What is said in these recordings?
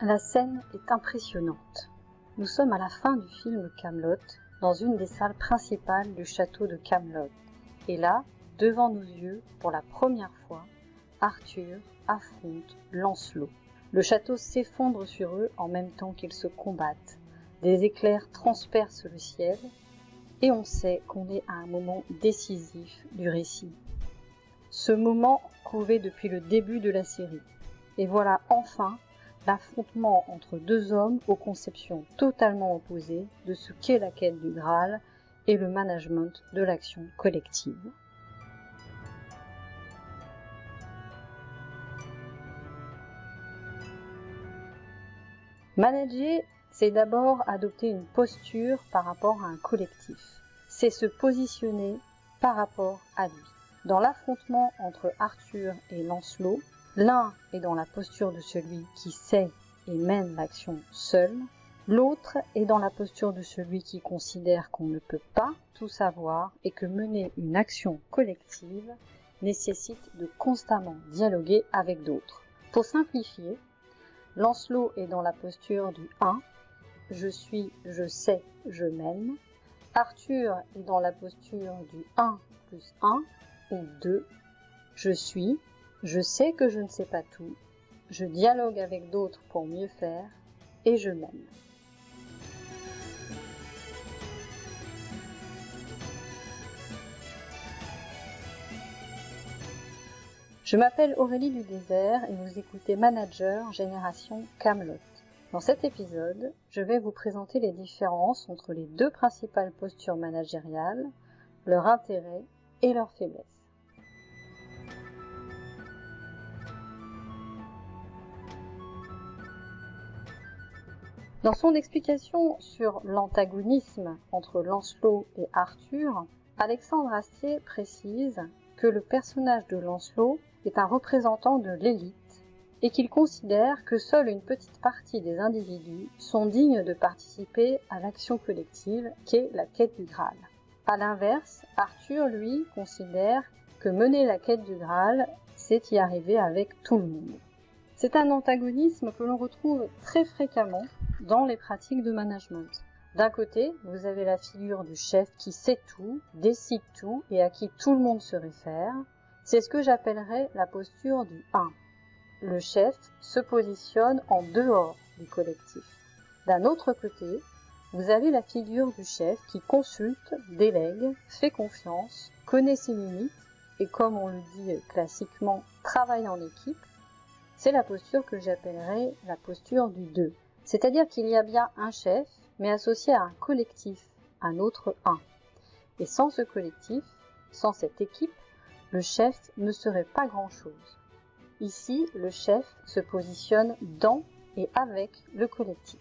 La scène est impressionnante. Nous sommes à la fin du film Kaamelott, dans une des salles principales du château de Camelot. Et là, devant nos yeux, pour la première fois, Arthur affronte Lancelot. Le château s'effondre sur eux en même temps qu'ils se combattent. Des éclairs transpercent le ciel et on sait qu'on est à un moment décisif du récit. Ce moment couvé depuis le début de la série. Et voilà enfin l'affrontement entre deux hommes aux conceptions totalement opposées de ce qu'est la quête du Graal et le management de l'action collective. Manager, c'est d'abord adopter une posture par rapport à un collectif. C'est se positionner par rapport à lui. Dans l'affrontement entre Arthur et Lancelot, l'un est dans la posture de celui qui sait et mène l'action seul, l'autre est dans la posture de celui qui considère qu'on ne peut pas tout savoir et que mener une action collective nécessite de constamment dialoguer avec d'autres. Pour simplifier, Lancelot est dans la posture du 1, je suis, je sais, je mène. Arthur est dans la posture du 1 plus 1 ou 2, je suis, je sais que je ne sais pas tout, je dialogue avec d'autres pour mieux faire et je mène. Je m'appelle Aurélie du Désert et vous écoutez Manager Génération Kaamelott. Dans cet épisode, je vais vous présenter les différences entre les deux principales postures managériales, leur intérêt et leur faiblesse. Dans son explication sur l'antagonisme entre Lancelot et Arthur, Alexandre Astier précise que le personnage de Lancelot est un représentant de l'élite et qu'il considère que seule une petite partie des individus sont dignes de participer à l'action collective qu'est la quête du Graal. A l'inverse, Arthur, lui, considère que mener la quête du Graal, c'est y arriver avec tout le monde. C'est un antagonisme que l'on retrouve très fréquemment dans les pratiques de management. D'un côté, vous avez la figure du chef qui sait tout, décide tout et à qui tout le monde se réfère. C'est ce que j'appellerais la posture du 1. Le chef se positionne en dehors du collectif. D'un autre côté, vous avez la figure du chef qui consulte, délègue, fait confiance, connaît ses limites et, comme on le dit classiquement, travaille en équipe. C'est la posture que j'appellerais la posture du 2. C'est-à-dire qu'il y a bien un chef, mais associé à un collectif, un autre 1. Et sans ce collectif, sans cette équipe, le chef ne serait pas grand-chose. Ici, le chef se positionne dans et avec le collectif.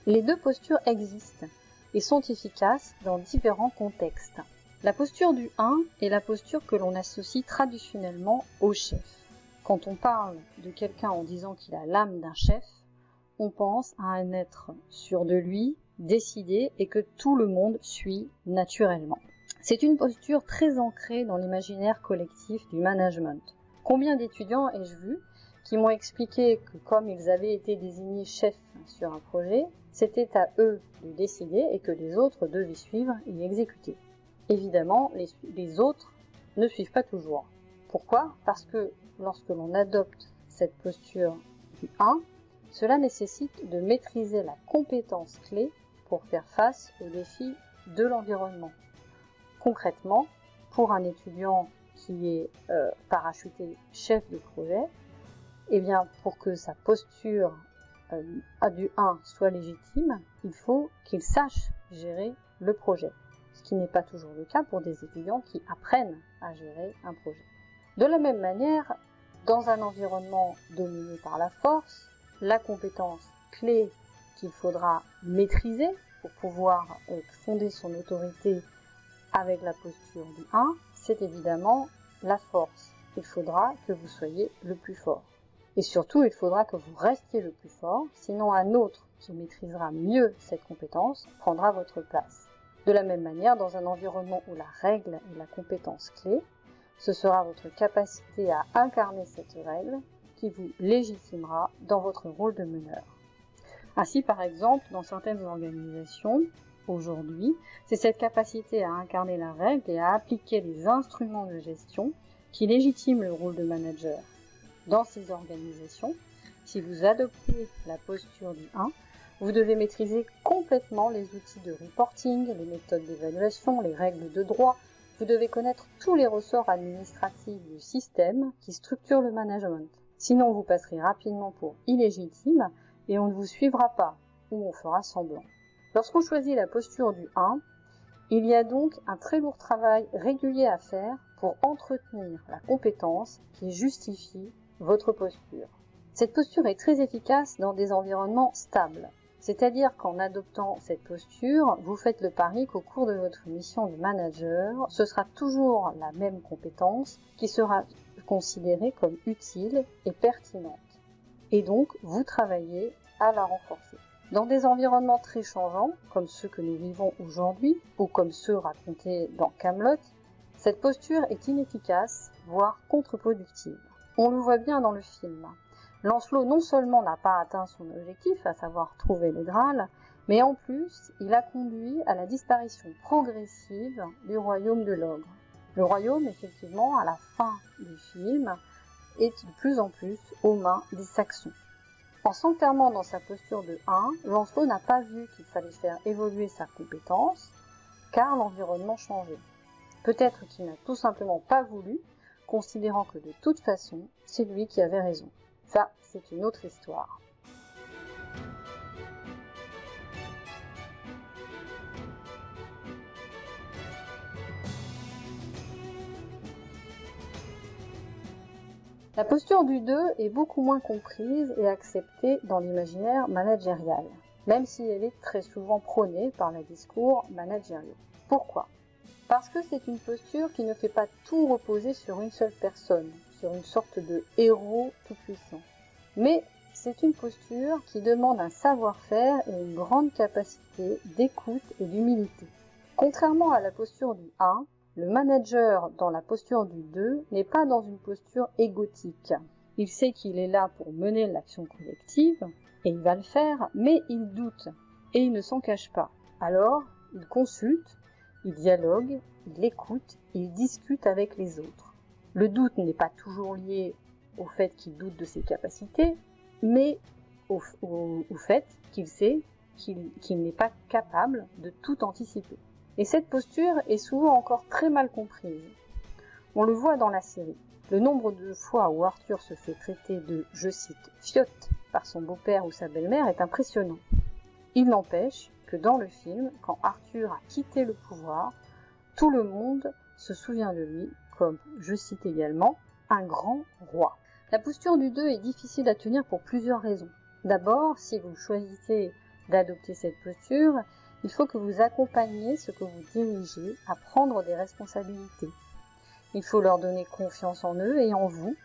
Les deux postures existent et sont efficaces dans différents contextes. La posture du 1 est la posture que l'on associe traditionnellement au chef. Quand on parle de quelqu'un en disant qu'il a l'âme d'un chef, on pense à un être sûr de lui, décidé et que tout le monde suit naturellement. C'est une posture très ancrée dans l'imaginaire collectif du management. Combien d'étudiants ai-je vu qui m'ont expliqué que comme ils avaient été désignés chefs sur un projet, c'était à eux de décider et que les autres devaient suivre et exécuter. Évidemment, les autres ne suivent pas toujours. Pourquoi ? Parce que lorsque l'on adopte cette posture du 1, cela nécessite de maîtriser la compétence clé pour faire face aux défis de l'environnement. Concrètement, pour un étudiant qui est parachuté chef de projet, eh bien, pour que sa posture du 1 soit légitime, il faut qu'il sache gérer le projet, ce qui n'est pas toujours le cas pour des étudiants qui apprennent à gérer un projet. De la même manière, dans un environnement dominé par la force, la compétence clé qu'il faudra maîtriser pour pouvoir fonder son autorité avec la posture du 1, c'est évidemment la force. Il faudra que vous soyez le plus fort. Et surtout, il faudra que vous restiez le plus fort, sinon un autre qui maîtrisera mieux cette compétence prendra votre place. De la même manière, dans un environnement où la règle est la compétence clé, ce sera votre capacité à incarner cette règle qui vous légitimera dans votre rôle de meneur. Ainsi, par exemple, dans certaines organisations, aujourd'hui, c'est cette capacité à incarner la règle et à appliquer les instruments de gestion qui légitiment le rôle de manager. Dans ces organisations, si vous adoptez la posture du 1, vous devez maîtriser complètement les outils de reporting, les méthodes d'évaluation, les règles de droit. Vous devez connaître tous les ressorts administratifs du système qui structure le management. Sinon, vous passerez rapidement pour illégitime et on ne vous suivra pas, ou on fera semblant. Lorsqu'on choisit la posture du 1, il y a donc un très lourd travail régulier à faire pour entretenir la compétence qui justifie votre posture. Cette posture est très efficace dans des environnements stables. C'est-à-dire qu'en adoptant cette posture, vous faites le pari qu'au cours de votre mission de manager, ce sera toujours la même compétence qui sera considérée comme utile et pertinente. Et donc, vous travaillez à la renforcer. Dans des environnements très changeants, comme ceux que nous vivons aujourd'hui, ou comme ceux racontés dans Kaamelott, cette posture est inefficace, voire contre-productive. On le voit bien dans le film. Lancelot non seulement n'a pas atteint son objectif, à savoir trouver le Graal, mais en plus, il a conduit à la disparition progressive du royaume de l'ogre. Le royaume, effectivement, à la fin du film, est de plus en plus aux mains des Saxons. En s'enfermant dans sa posture de 1, Lancelot n'a pas vu qu'il fallait faire évoluer sa compétence, car l'environnement changeait. Peut-être qu'il n'a tout simplement pas voulu, considérant que de toute façon, c'est lui qui avait raison. Ça, c'est une autre histoire. La posture du 2 est beaucoup moins comprise et acceptée dans l'imaginaire managérial, même si elle est très souvent prônée par les discours managériaux. Pourquoi ? Parce que c'est une posture qui ne fait pas tout reposer sur une seule personne, sur une sorte de héros tout-puissant. Mais c'est une posture qui demande un savoir-faire et une grande capacité d'écoute et d'humilité. Contrairement à la posture du 1, le manager dans la posture du 2 n'est pas dans une posture égotique. Il sait qu'il est là pour mener l'action collective, et il va le faire, mais il doute, et il ne s'en cache pas. Alors, il consulte, il dialogue, il écoute, il discute avec les autres. Le doute n'est pas toujours lié au fait qu'il doute de ses capacités, mais au fait qu'il sait qu'il n'est pas capable de tout anticiper. Et cette posture est souvent encore très mal comprise. On le voit dans la série. Le nombre de fois où Arthur se fait traiter de, je cite, fiotte par son beau-père ou sa belle-mère est impressionnant. Il n'empêche que dans le film, quand Arthur a quitté le pouvoir, tout le monde se souvient de lui comme, je cite également, un grand roi. La posture du 2 est difficile à tenir pour plusieurs raisons. D'abord, si vous choisissez d'adopter cette posture, il faut que vous accompagniez ceux que vous dirigez à prendre des responsabilités. Il faut leur donner confiance en eux et en vous,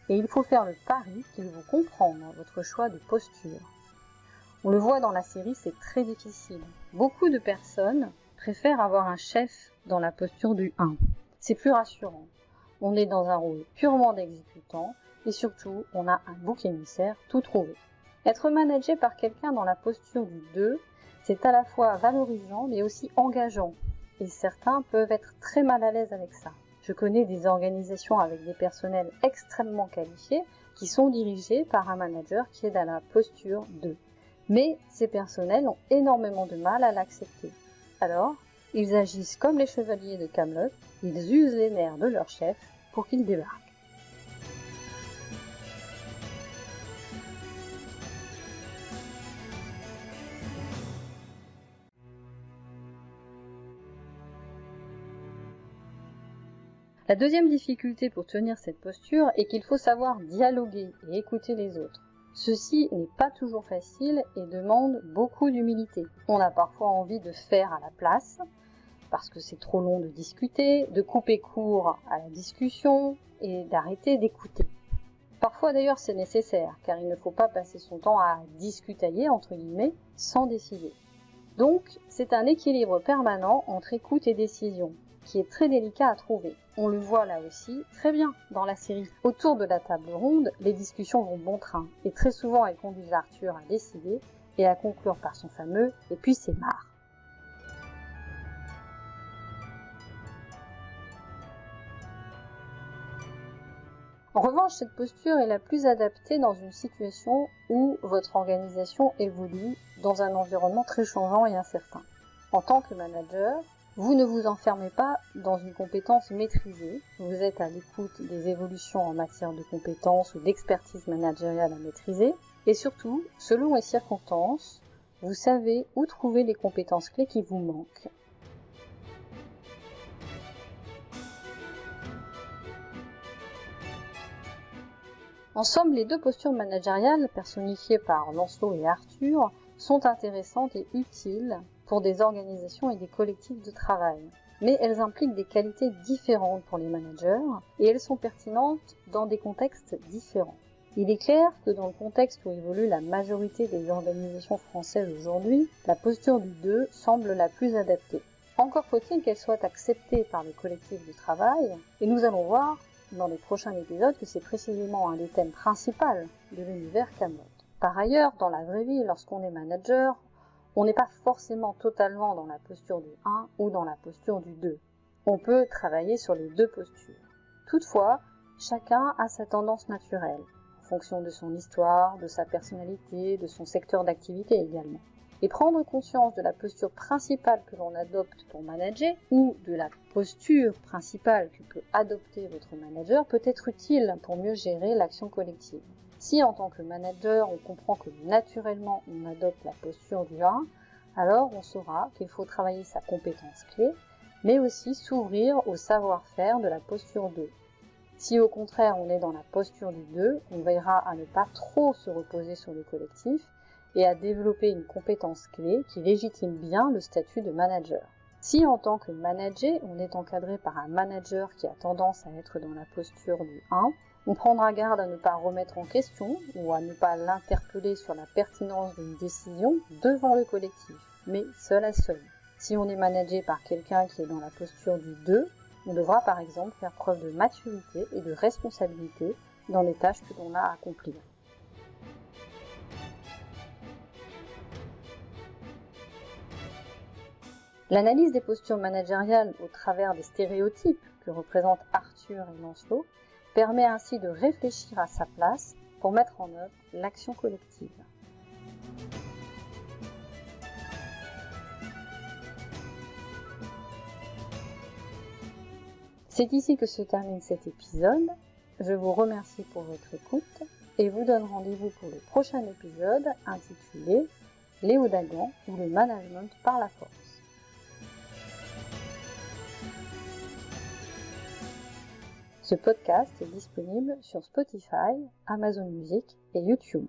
et il faut faire le pari qu'ils vont comprendre votre choix de posture. On le voit dans la série, c'est très difficile. Beaucoup de personnes préfèrent avoir un chef dans la posture du 1. C'est plus rassurant. On est dans un rôle purement d'exécutant et surtout, on a un bouc émissaire tout trouvé. Être managé par quelqu'un dans la posture du 2, c'est à la fois valorisant mais aussi engageant. Et certains peuvent être très mal à l'aise avec ça. Je connais des organisations avec des personnels extrêmement qualifiés qui sont dirigés par un manager qui est dans la posture 2. Mais ces personnels ont énormément de mal à l'accepter. Alors, ils agissent comme les chevaliers de Kaamelott, ils usent les nerfs de leur chef pour qu'il débarque. La deuxième difficulté pour tenir cette posture est qu'il faut savoir dialoguer et écouter les autres. Ceci n'est pas toujours facile et demande beaucoup d'humilité. On a parfois envie de faire à la place, parce que c'est trop long de discuter, de couper court à la discussion et d'arrêter d'écouter. Parfois d'ailleurs c'est nécessaire, car il ne faut pas passer son temps à discutailler, entre guillemets, sans décider. Donc, c'est un équilibre permanent entre écoute et décision, qui est très délicat à trouver. On le voit là aussi très bien dans la série. Autour de la table ronde, les discussions vont bon train, et très souvent elles conduisent Arthur à décider et à conclure par son fameux « et puis c'est marre ». En revanche, cette posture est la plus adaptée dans une situation où votre organisation évolue dans un environnement très changeant et incertain. En tant que manager, vous ne vous enfermez pas dans une compétence maîtrisée, vous êtes à l'écoute des évolutions en matière de compétences ou d'expertise managériale à maîtriser, et surtout, selon les circonstances, vous savez où trouver les compétences clés qui vous manquent. En somme, les deux postures managériales, personnifiées par Lancelot et Arthur, sont intéressantes et utiles pour des organisations et des collectifs de travail. Mais elles impliquent des qualités différentes pour les managers et elles sont pertinentes dans des contextes différents. Il est clair que dans le contexte où évolue la majorité des organisations françaises aujourd'hui, la posture du 2 semble la plus adaptée. Encore faut-il qu'elle soit acceptée par le collectif de travail, et nous allons voir dans les prochains épisodes que c'est précisément un des thèmes principaux de l'univers Camelot. Par ailleurs, dans la vraie vie, lorsqu'on est manager, on n'est pas forcément totalement dans la posture du 1 ou dans la posture du 2. On peut travailler sur les deux postures. Toutefois, chacun a sa tendance naturelle, en fonction de son histoire, de sa personnalité, de son secteur d'activité également. Et prendre conscience de la posture principale que l'on adopte pour manager ou de la posture principale que peut adopter votre manager peut être utile pour mieux gérer l'action collective. Si en tant que manager on comprend que naturellement on adopte la posture du 1, alors on saura qu'il faut travailler sa compétence clé, mais aussi s'ouvrir au savoir-faire de la posture 2. Si au contraire on est dans la posture du 2, on veillera à ne pas trop se reposer sur le collectif, et à développer une compétence clé qui légitime bien le statut de manager. Si en tant que manager, on est encadré par un manager qui a tendance à être dans la posture du 1, on prendra garde à ne pas remettre en question ou à ne pas l'interpeller sur la pertinence d'une décision devant le collectif, mais seul à seul. Si on est managé par quelqu'un qui est dans la posture du 2, on devra par exemple faire preuve de maturité et de responsabilité dans les tâches que l'on a à accomplir. L'analyse des postures managériales au travers des stéréotypes que représentent Arthur et Lancelot permet ainsi de réfléchir à sa place pour mettre en œuvre l'action collective. C'est ici que se termine cet épisode. Je vous remercie pour votre écoute et vous donne rendez-vous pour le prochain épisode intitulé « Léo Dagan ou le management par la force ». Ce podcast est disponible sur Spotify, Amazon Music et YouTube.